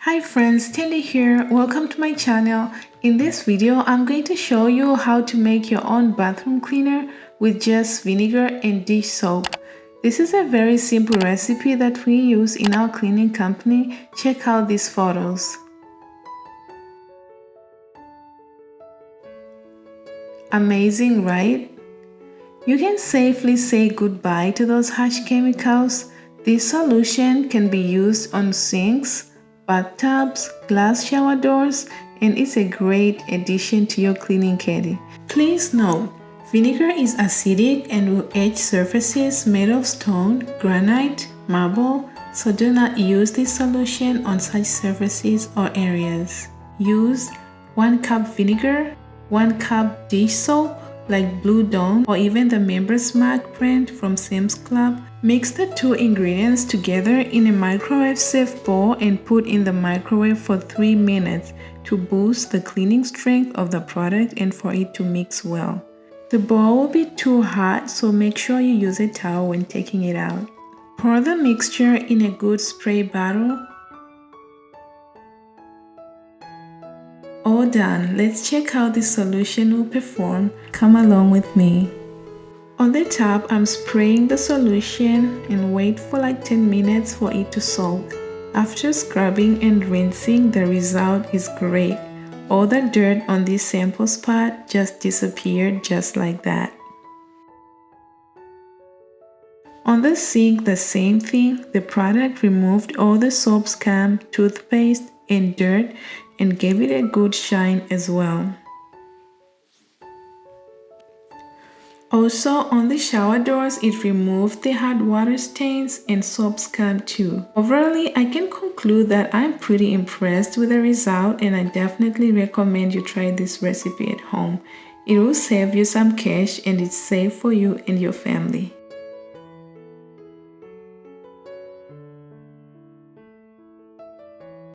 Hi friends, Tilly here. Welcome to my channel. In this video, I'm going to show you how to make your own bathroom cleaner with just vinegar and dish soap. This is a very simple recipe that we use in our cleaning company. Check out these photos. Amazing, right? You can safely say goodbye to those harsh chemicals. This solution can be used on sinks, bathtubs, glass shower doors, and it's a great addition to your cleaning caddy. Please note, vinegar is acidic and will edge surfaces made of stone, granite, marble, so do not use this solution on such surfaces or areas. Use 1 cup vinegar, 1 cup dish soap like Blue Dawn or even the Members Mark brand from Sam's Club. Mix the two ingredients together in a microwave-safe bowl and put in the microwave for 3 minutes to boost the cleaning strength of the product and for it to mix well. The bowl will be too hot, so make sure you use a towel when taking it out. Pour the mixture in a good spray bottle. All done. Let's check how this solution will perform. Come along with me. On the top, I'm spraying the solution and wait for like 10 minutes for it to soak. After scrubbing and rinsing, the result is great. All the dirt on this sample spot just disappeared just like that. On the sink, the same thing. The product removed all the soap scum, toothpaste, and dirt and gave it a good shine as well. Also, on the shower doors, it removed the hot water stains and soap scum too. Overall, I can conclude that I'm pretty impressed with the result, and I definitely recommend you try this recipe at home. It will save you some cash and it's safe for you and your family.